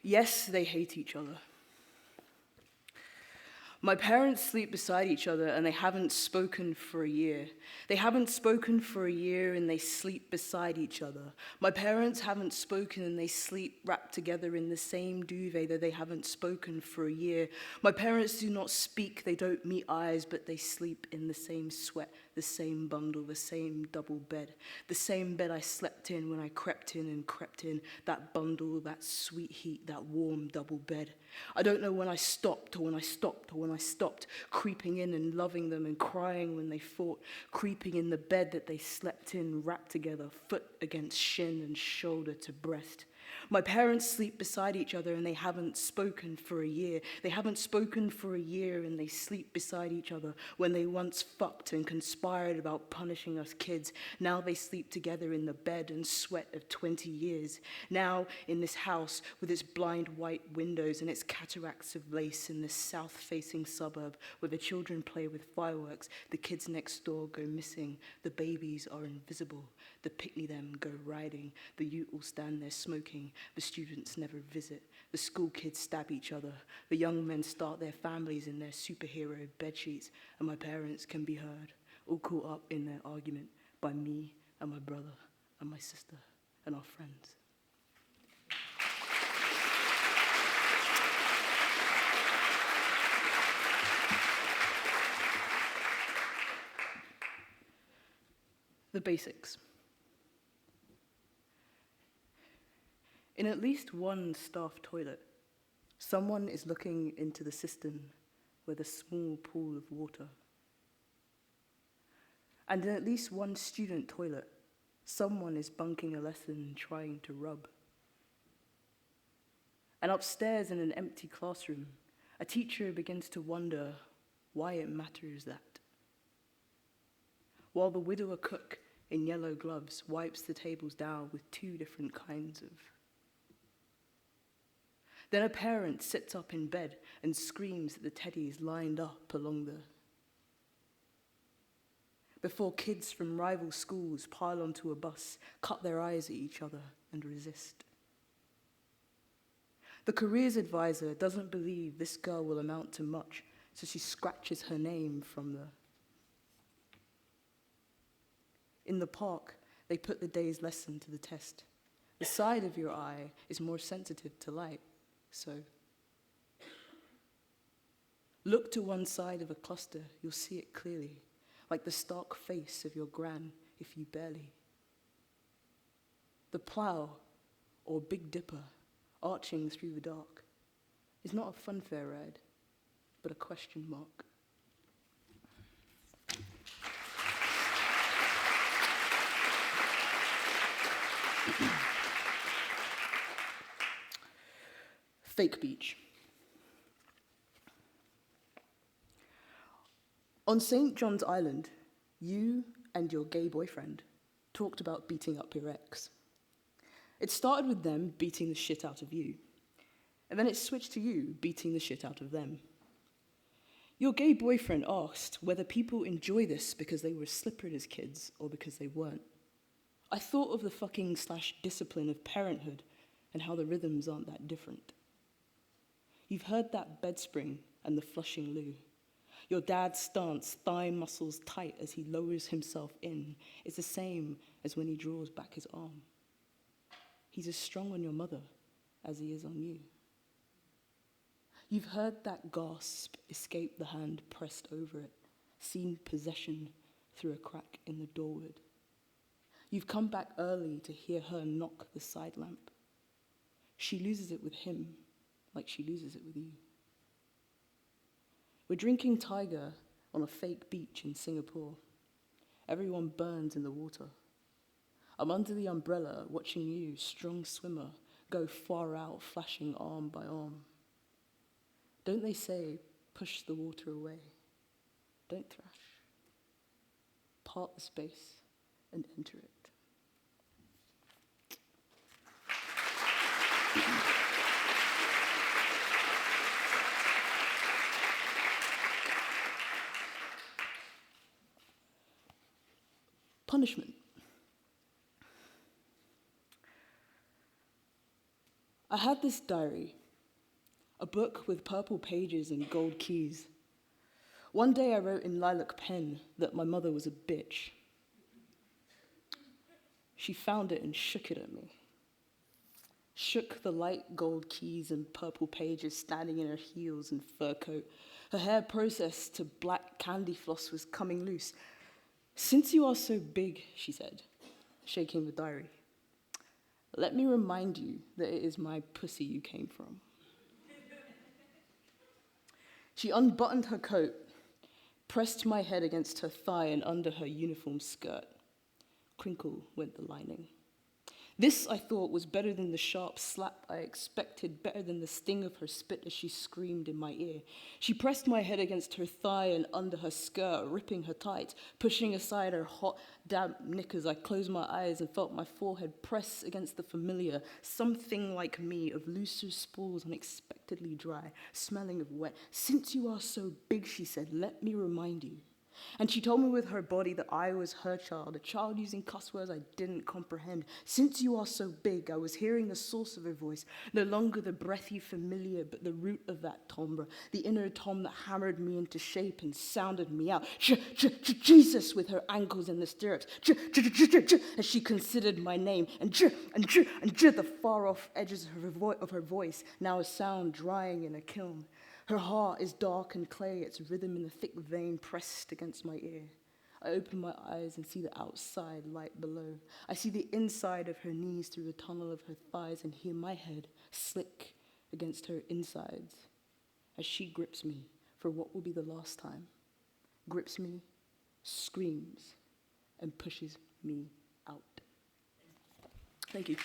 Yes, they hate each other. My parents sleep beside each other and they haven't spoken for a year. They haven't spoken for a year and they sleep beside each other. My parents haven't spoken and they sleep wrapped together in the same duvet that they haven't spoken for a year. My parents do not speak, they don't meet eyes, but they sleep in the same sweat, the same bundle, the same double bed. The same bed I slept in when I crept in, that bundle, that sweet heat, that warm double bed. I don't know when I stopped or when I stopped or when I stopped creeping in and loving them and crying when they fought, creeping in the bed that they slept in, wrapped together, foot against shin and shoulder to breast. My parents sleep beside each other and they haven't spoken for a year. They haven't spoken for a year and they sleep beside each other when they once fucked and conspired about punishing us kids. Now they sleep together in the bed and sweat of 20 years. Now in this house with its blind white windows and its cataracts of lace in this south-facing suburb where the children play with fireworks, the kids next door go missing, the babies are invisible, the pick-me-them go riding, the youth will stand there smoking, the students never visit, the school kids stab each other, the young men start their families in their superhero bedsheets, and my parents can be heard, all caught up in their argument by me and my brother and my sister and our friends. The basics. In at least one staff toilet, someone is looking into the cistern with a small pool of water. And in at least one student toilet, someone is bunking a lesson trying to rub. And upstairs in an empty classroom, a teacher begins to wonder why it matters that. While the widower cook in yellow gloves wipes the tables down with 2 different kinds of. Then a parent sits up in bed and screams at the teddies lined up along the. Before kids from rival schools pile onto a bus, cut their eyes at each other and resist. The careers advisor doesn't believe this girl will amount to much, so she scratches her name from the. In the park, they put the day's lesson to the test. The side of your eye is more sensitive to light, so. Look to one side of a cluster, you'll see it clearly, like the stark face of your gran if you barely. The plough, or Big Dipper, arching through the dark, is not a funfair ride, but a question mark. Fake beach. On St. John's Island, you and your gay boyfriend talked about beating up your ex. It started with them beating the shit out of you, and then it switched to you beating the shit out of them. Your gay boyfriend asked whether people enjoy this because they were slippered as kids or because they weren't. I thought of the fucking / discipline of parenthood and how the rhythms aren't that different. You've heard that bed spring and the flushing loo. Your dad's stance, thigh muscles tight as he lowers himself in, is the same as when he draws back his arm. He's as strong on your mother as he is on you. You've heard that gasp escape the hand pressed over it, seen possession through a crack in the doorway. You've come back early to hear her knock the side lamp. She loses it with him like she loses it with you. We're drinking Tiger on a fake beach in Singapore. Everyone burns in the water. I'm under the umbrella watching you, strong swimmer, go far out, flashing arm by arm. Don't they say, push the water away? Don't thrash. Part the space and enter it. Punishment. I had this diary, a book with purple pages and gold keys. One day I wrote in lilac pen that my mother was a bitch. She found it and shook it at me. Shook the light gold keys and purple pages standing in her heels and fur coat. Her hair processed to black candy floss was coming loose. "Since you are so big," she said, shaking the diary, "let me remind you that it is my pussy you came from." She unbuttoned her coat, pressed my head against her thigh and under her uniform skirt. Crinkle went the lining. This, I thought, was better than the sharp slap I expected, better than the sting of her spit as she screamed in my ear. She pressed my head against her thigh and under her skirt, ripping her tight, pushing aside her hot, damp knickers. I closed my eyes and felt my forehead press against the familiar, something like me, of looser spools unexpectedly dry, smelling of wet. "Since you are so big," she said, "let me remind you." And she told me with her body that I was her child, a child using cuss words I didn't comprehend. "Since you are so big," I was hearing the source of her voice, no longer the breathy familiar, but the root of that timbre, the inner tom that hammered me into shape and sounded me out. Jesus, with her ankles in the stirrups, as she considered my name, and the far-off edges of her voice, now a sound drying in a kiln. Her heart is dark and clay, its rhythm in the thick vein pressed against my ear. I open my eyes and see the outside light below. I see the inside of her knees through the tunnel of her thighs and hear my head slick against her insides as she grips me for what will be the last time. Grips me, screams, and pushes me out. Thank you.